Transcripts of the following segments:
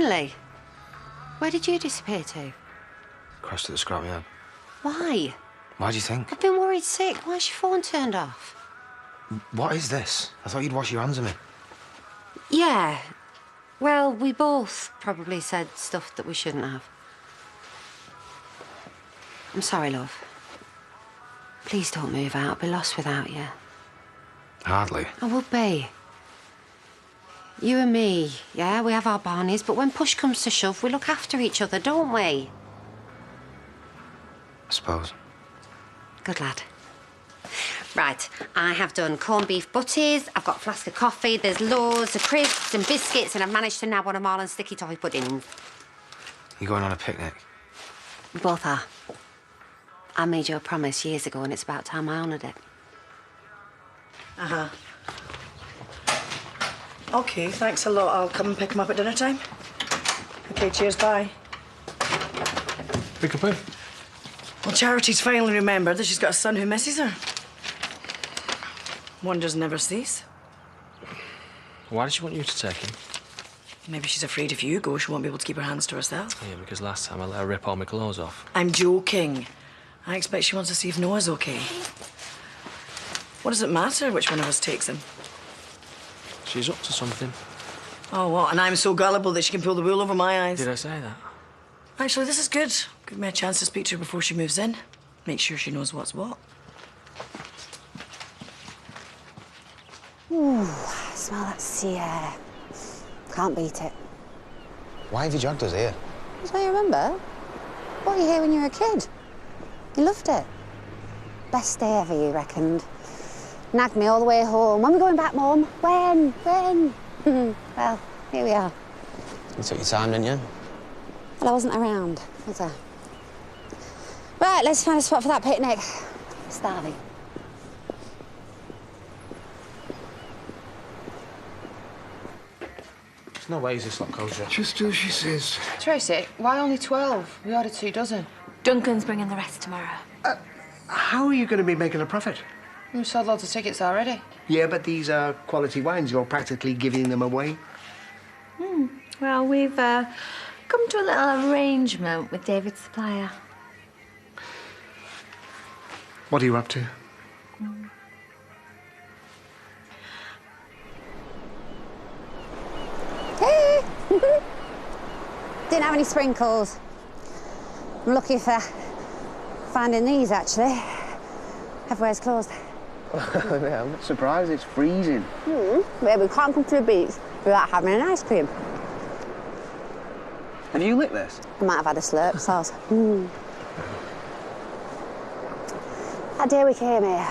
Finally. Where did you disappear to? Crashed at the scrapyard. Why? Why do you think? I've been worried sick. Why's your phone turned off? What is this? I thought you'd wash your hands of me. Yeah. Well, we both probably said stuff that we shouldn't have. I'm sorry, love. Please don't move out. I'll be lost without you. Hardly. I would be. You and me, yeah, we have our barneys, but when push comes to shove, we look after each other, don't we? I suppose. Good lad. Right, I have done corned beef butties, I've got a flask of coffee, there's loads of crisps and biscuits, and I've managed to nab one of Marlon's sticky toffee puddings. You going on a picnic? We both are. I made you a promise years ago, and it's about time I honoured it. Uh-huh. OK, thanks a lot. I'll come and pick him up at dinner time. OK, cheers, bye. Pick up in. Well, Charity's finally remembered that she's got a son who misses her. Wonders never cease. Why does she want you to take him? Maybe she's afraid if you go, she won't be able to keep her hands to herself. Yeah, because last time I let her rip all my clothes off. I'm joking. I expect she wants to see if Noah's OK. What does it matter which one of us takes him? She's up to something. Oh, what? And I'm so gullible that she can pull the wool over my eyes. Did I say that? Actually, this is good. Give me a chance to speak to her before she moves in. Make sure she knows what's what. Ooh, smell that sea air. Can't beat it. Why have you dragged us here? That's what you remember. What were you here when you were a kid? You loved it. Best day ever, you reckoned. Nagged me all the way home. When are we going back, Mum? When? Well, here we are. You took your time, didn't you? Well, I wasn't around, was I? Right, let's find a spot for that picnic. Starving. There's no way this lot kosher. Just do as she says. Tracy, why only 12? We ordered 2 dozen. Duncan's bringing the rest tomorrow. How are you going to be making a profit? We've sold loads of tickets already. Yeah, but these are quality wines. You're practically giving them away. Well, we've come to a little arrangement with David's supplier. What are you up to? Hey! Didn't have any sprinkles. I'm lucky for finding these, actually. Everywhere's closed. Yeah, I'm not surprised. It's freezing. Yeah, we can't come to the beach without having an ice cream. Have you lit this? I might have had a slurp sauce. That day we came here,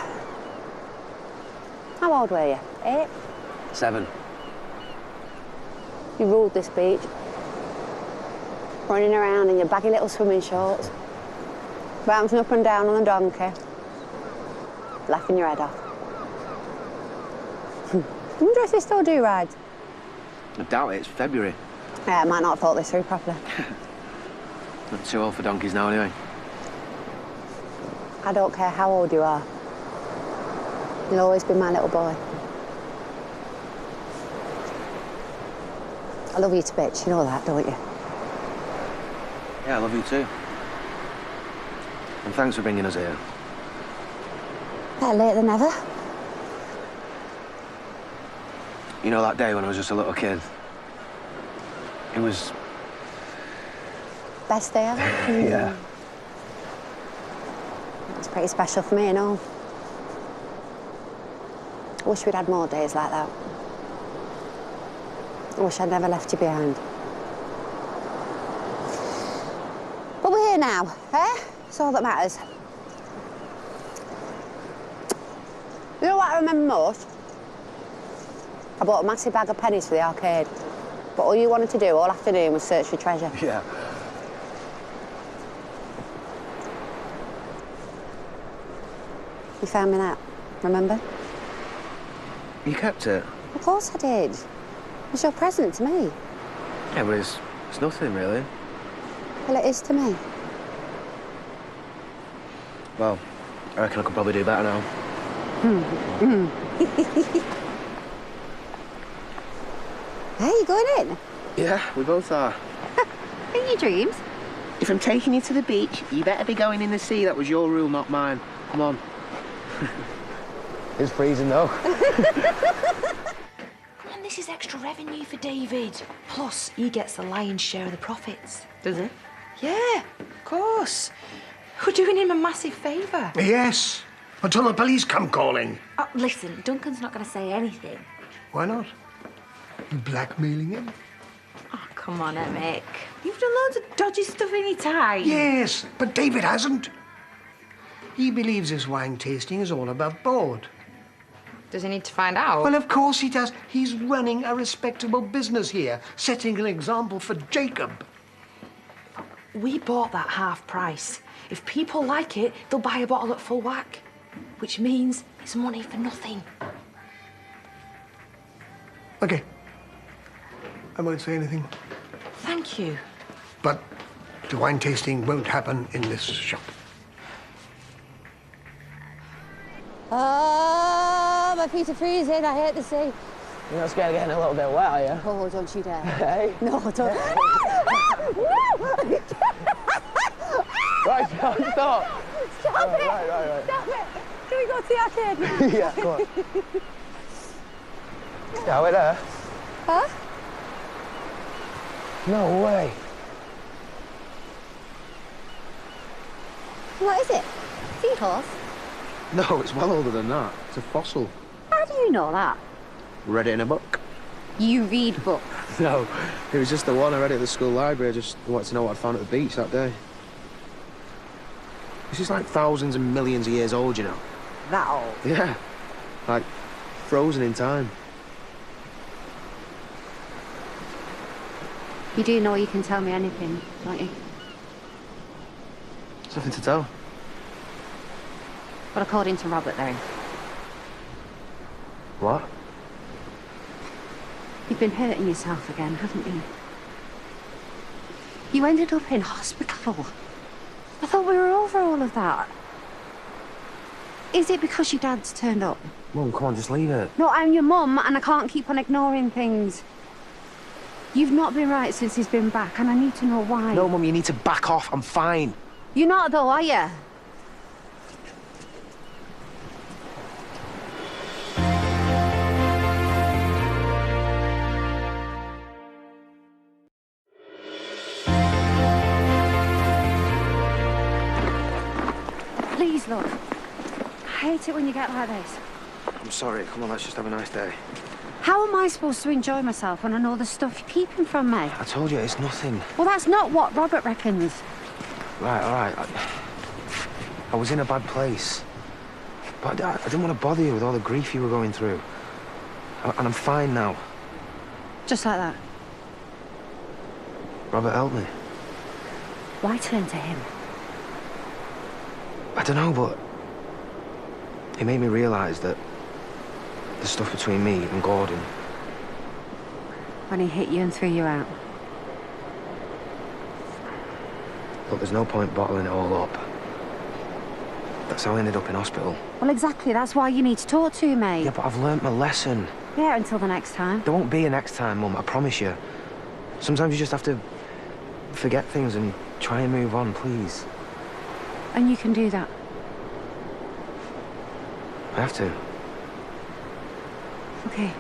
how old were you? 8? 7. You ruled this beach, running around in your baggy little swimming shorts, bouncing up and down on the donkey, laughing your head off. I wonder if they still do rides. I doubt it. It's February. Yeah, I might not have thought this through properly. Not too old for donkeys now, anyway. I don't care how old you are. You'll always be my little boy. I love you to bits, you know that, don't you? Yeah, I love you too. And thanks for bringing us here. Better late than never. You know that day when I was just a little kid? It was... Best day ever? Yeah. It's pretty special for me and all. I wish we'd had more days like that. I wish I'd never left you behind. But we're here now, eh? It's all that matters. You know what I remember most? I bought a massive bag of pennies for the arcade. But all you wanted to do all afternoon was search for treasure. Yeah. You found me that, remember? You kept it? Of course I did. It was your present to me. Yeah, but it's nothing, really. Well, it is to me. Well, I reckon I could probably do better now. Hey, you going in? Yeah, we both are. In your dreams? If I'm taking you to the beach, you better be going in the sea. That was your rule, not mine. Come on. It's freezing, though. Come on, this is extra revenue for David. Plus, he gets the lion's share of the profits. Does it? Yeah, of course. We're doing him a massive favour. Yes, until the police come calling. Oh, listen, Duncan's not going to say anything. Why not? You blackmailing him? Oh, come on, Emmett. You've done loads of dodgy stuff any time. Yes, but David hasn't. He believes this wine tasting is all above board. Does he need to find out? Well, of course he does. He's running a respectable business here, setting an example for Jacob. We bought that half price. If people like it, they'll buy a bottle at full whack. Which means it's money for nothing. Okay. I won't say anything. Thank you. But the wine tasting won't happen in this shop. Oh, my feet are freezing. I hate the sea. You're not scared of getting a little bit wet, are you? Oh, don't you dare. Hey? No, don't. Right, stop. Stop it! Right. Stop it! Can we go to the arcade now? Yeah, go on. Yeah, we're there. Huh? No way. What is it? Seahorse? No, it's well older than that. It's a fossil. How do you know that? Read it in a book. You read books. No, it was just the one I read at the school library. I just wanted to know what I'd found at the beach that day. This is like thousands and millions of years old, you know. That old? Yeah, like frozen in time. You do know you can tell me anything, don't you? There's nothing to tell. But according to Robert, there is. What? You've been hurting yourself again, haven't you? You ended up in hospital. I thought we were over all of that. Is it because your dad's turned up? Mum, come on, just leave it. No, I'm your mum, and I can't keep on ignoring things. You've not been right since he's been back, and I need to know why. No, Mum, you need to back off. I'm fine. You're not, though, are you? Please, look. I hate it when you get like this. I'm sorry. Come on, let's just have a nice day. How am I supposed to enjoy myself when I know the stuff you're keeping from me? I told you, it's nothing. Well, that's not what Robert reckons. Right, all right. I was in a bad place. But I didn't want to bother you with all the grief you were going through. And I'm fine now. Just like that. Robert helped me. Why turn to him? I don't know, but he made me realise that the stuff between me and Gordon. When he hit you and threw you out? Look, there's no point bottling it all up. That's how I ended up in hospital. Well, exactly. That's why you need to talk to me. Yeah, but I've learnt my lesson. Yeah, until the next time. There won't be a next time, Mum, I promise you. Sometimes you just have to forget things and try and move on, please. And you can do that. I have to. Okay.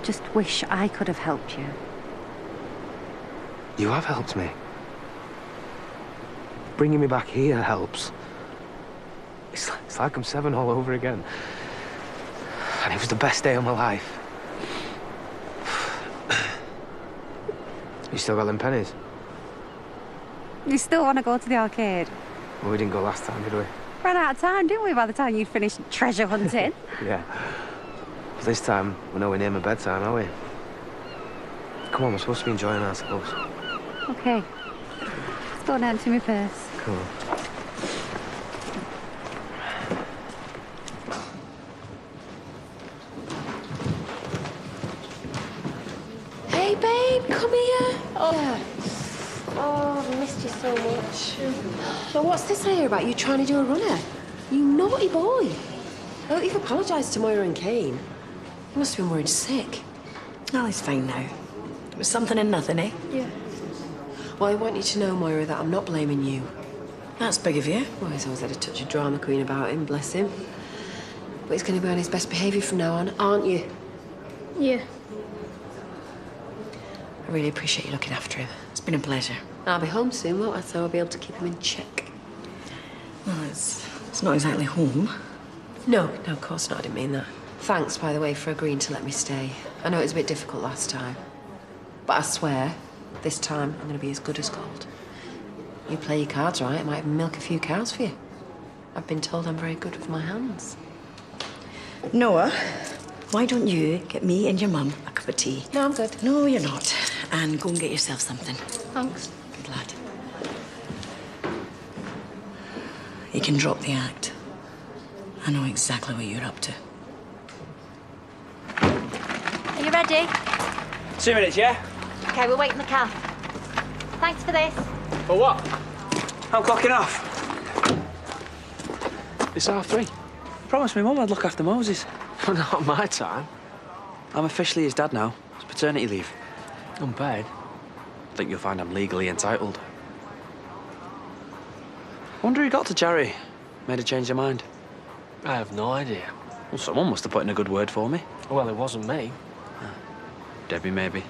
Just wish I could have helped you. You have helped me. Bringing me back here helps. It's like I'm 7 all over again. And it was the best day of my life. You still got them pennies? You still want to go to the arcade? Well, we didn't go last time, did we? Ran out of time, didn't we, by the time you'd finished treasure hunting? Yeah. Well, this time, we're nowhere near my bedtime, are we? Come on, we're supposed to be enjoying ourselves. Okay. Let's go down to my purse. Cool. Hey, babe, come here. Oh, I've missed you so much. Well, what's this I hear about you trying to do a runner? You naughty boy. I thought you've apologised to Moira and Kane. You must have been worried sick. Oh, he's fine now. was something in nothing, eh? Yeah. Well, I want you to know, Moira, that I'm not blaming you. That's big of you. Well, he's always had a touch of drama queen about him, bless him. But he's going to be on his best behaviour from now on, aren't you? Yeah. I really appreciate you looking after him. It's been a pleasure. I'll be home soon, won't I? So I'll be able to keep him in check. Well, it's not exactly home. No, of course not. I didn't mean that. Thanks, by the way, for agreeing to let me stay. I know it was a bit difficult last time. But I swear, this time I'm going to be as good as gold. You play your cards right, I might even milk a few cows for you. I've been told I'm very good with my hands. Noah, why don't you get me and your mum a cup of tea? No, I'm good. No, you're not. And go and get yourself something. Thanks. Good lad. You can drop the act. I know exactly what you're up to. Are you ready? 2 minutes, yeah? Okay, we'll wait in the car. Thanks for this. For what? I'm clocking off. It's 3:30. Promised me Mum I'd look after Moses. Not my time. I'm officially his dad now. It's paternity leave. Unpaid. I think you'll find I'm legally entitled. Wonder who got to Jerry. Made her change her mind. I have no idea. Well, someone must have put in a good word for me. Well, it wasn't me. Debbie, maybe.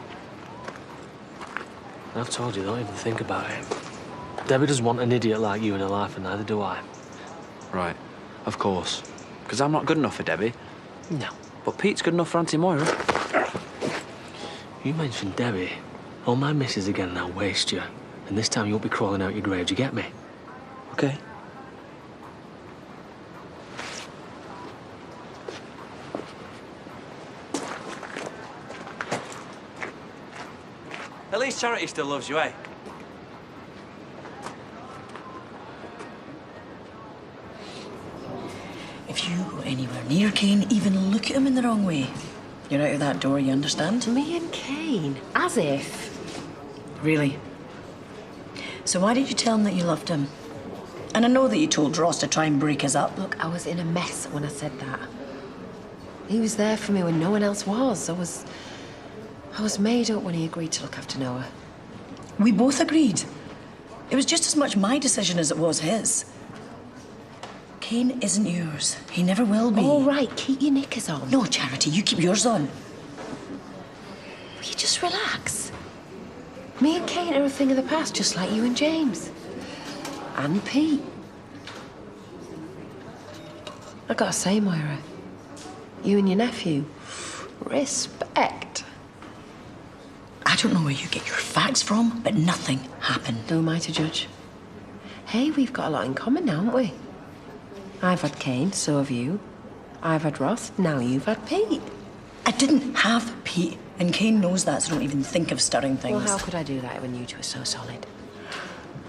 I've told you, don't even think about it. Debbie doesn't want an idiot like you in her life, and neither do I. Right, of course. Because I'm not good enough for Debbie. No. But Pete's good enough for Auntie Moira. You mentioned Debbie. Oh, my missus again, and I'll waste you. And this time you won't be crawling out your grave, do you get me? Okay. At least Charity still loves you, eh? If you go anywhere near Kane, even look at him in the wrong way, you're out of that door, you understand? Me and Kane? As if. Really? So why did you tell him that you loved him? And I know that you told Ross to try and break us up. Look, I was in a mess when I said that. He was there for me when no one else was. I was made up when he agreed to look after Noah. We both agreed. It was just as much my decision as it was his. Kane isn't yours. He never will be. All right, keep your knickers on. No, Charity, you keep yours on. Will you just relax? Me and Kane are a thing of the past, just like you and James. And Pete. I gotta say, Moira, you and your nephew, respect. I don't know where you get your facts from, but nothing happened. Who am I to judge? Hey, we've got a lot in common now, haven't we? I've had Kane, so have you. I've had Ross, now you've had Pete. I didn't have Pete, and Kane knows that, so don't even think of stirring things. Well, how could I do that when you two are so solid?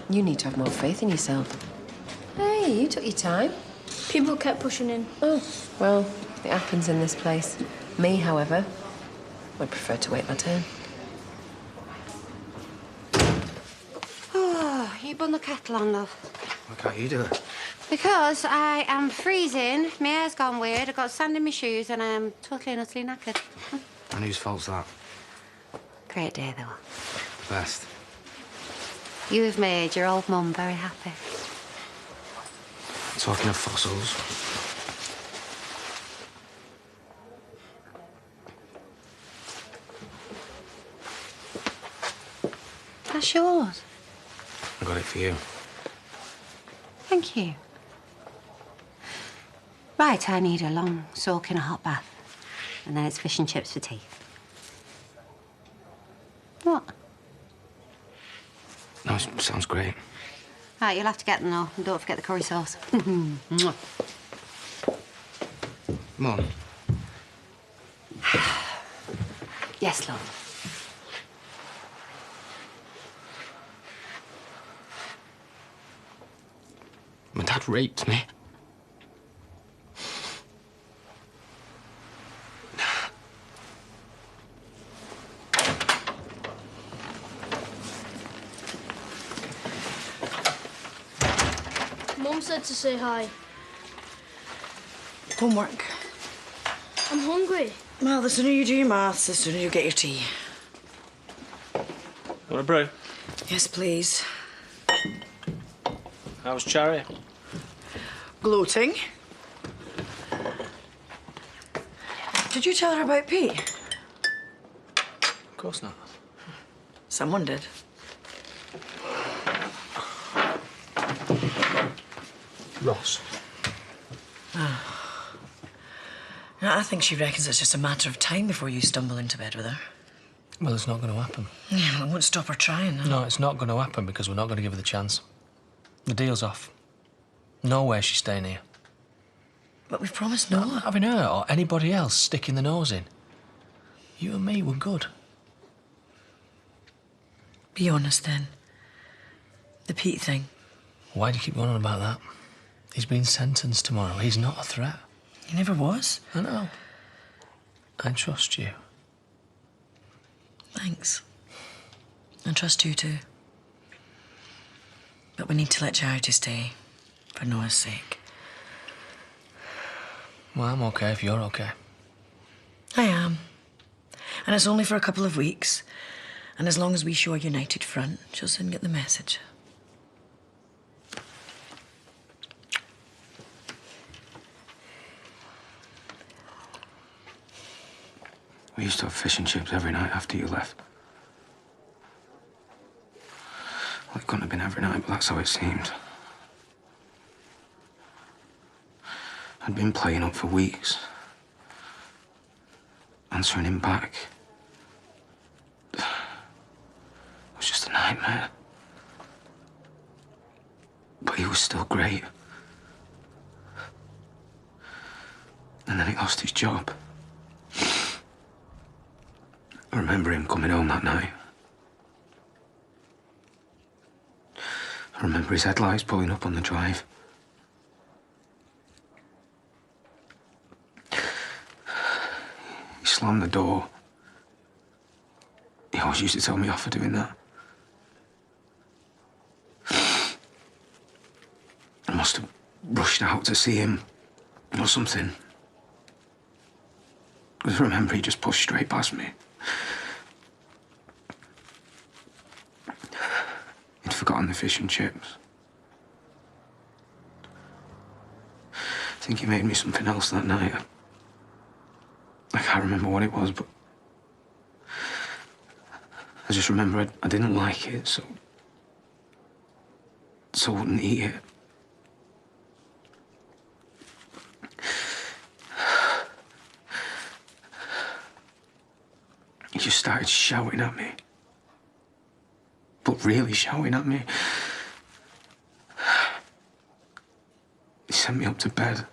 You need to have more faith in yourself. Hey, you took your time. People kept pushing in. Oh, well, it happens in this place. Me, however, would prefer to wait my turn. Oh, you bun the kettle on, love. Why can't you do it? Because I am freezing, my hair's gone weird, I've got sand in my shoes, and I'm totally and utterly knackered. And whose fault's that? Great day, though. The best. You have made your old mum very happy. Talking of fossils. That's yours. I got it for you. Thank you. Right, I need a long soak in a hot bath. And then it's fish and chips for tea. What? No, it sounds great. Right, you'll have to get them, though. And don't forget the curry sauce. Mum. Yes, love. My dad raped me. Mum said to say hi. Homework. I'm hungry. Well, the sooner you do your maths, the sooner you get your tea. Want a brew? Yes, please. How's Cherry? Gloating. Did you tell her about Pete? Of course not. Someone did. Ross. Now, I think she reckons it's just a matter of time before you stumble into bed with her. Well, it's not going to happen. Yeah, well, it won't stop her trying. No? No, it's not going to happen because we're not going to give her the chance. The deal's off. No way she's staying here. But we've promised No, no. I'm not having her or anybody else sticking the nose in. You and me were good. Be honest, then. The Pete thing. Why do you keep going on about that? He's been sentenced tomorrow. He's not a threat. He never was. I know. I trust you. Thanks. I trust you too. But we need to let Charity stay, for Noah's sake. Well, I'm okay if you're okay. I am. And it's only for a couple of weeks. And as long as we show a united front, she'll soon get the message. We used to have fish and chips every night after you left. Well, it couldn't have been every night, but that's how it seemed. I'd been playing up for weeks. Answering him back. It was just a nightmare. But he was still great. And then he lost his job. I remember him coming home that night. I remember his headlights pulling up on the drive. He slammed the door. He always used to tell me off for doing that. I must have rushed out to see him or something. Because I remember he just pushed straight past me. He'd forgotten the fish and chips. I think he made me something else that night. I can't remember what it was, but I just remember I didn't like it, so I wouldn't eat it. He just started shouting at me. But really shouting at me. He sent me up to bed.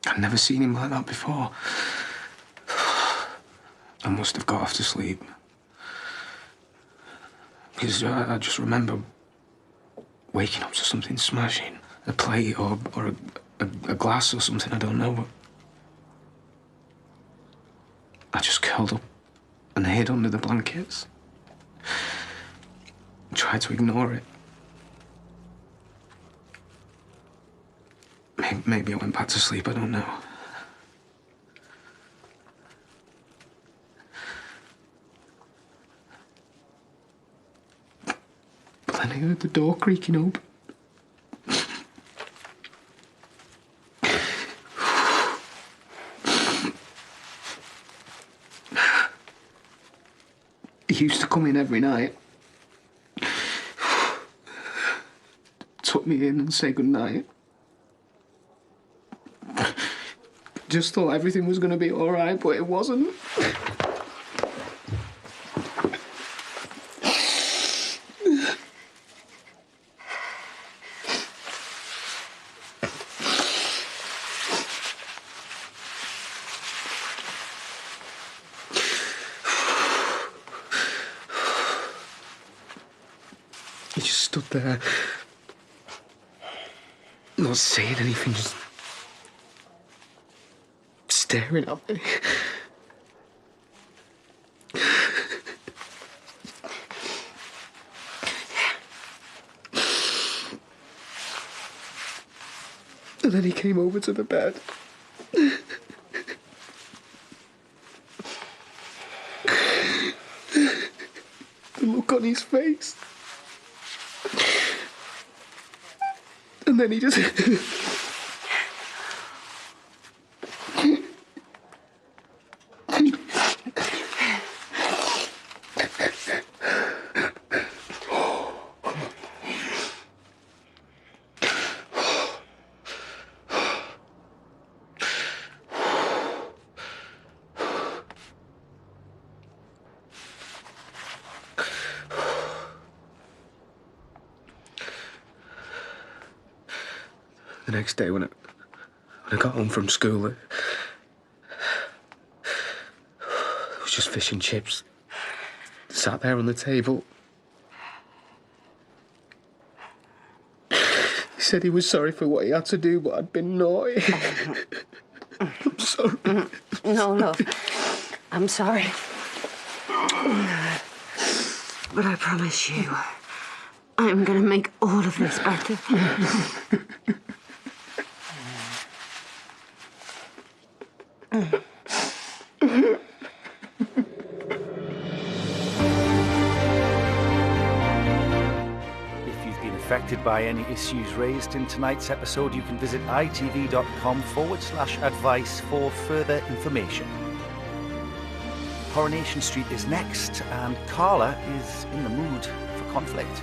I'd never seen him like that before. I must have got off to sleep. Because I just remember waking up to something smashing. A plate or a glass or something, I don't know. But I just curled up and hid under the blankets. Tried to ignore it. Maybe I went back to sleep, I don't know. But then I heard the door creaking open. He used to come in every night. Took me in and say goodnight. Just thought everything was going to be all right, but it wasn't. He just stood there, not saying anything, just staring at me. And then he came over to the bed. look on his face. And then he just... The next day when I got home from school, it was just fish and chips. Sat there on the table. He said he was sorry for what he had to do, but I'd been naughty. I'm sorry. No, love. I'm sorry. But I promise you, I'm gonna make all of this better. Affected by any issues raised in tonight's episode, you can visit itv.com/advice for further information. Coronation Street is next, and Carla is in the mood for conflict.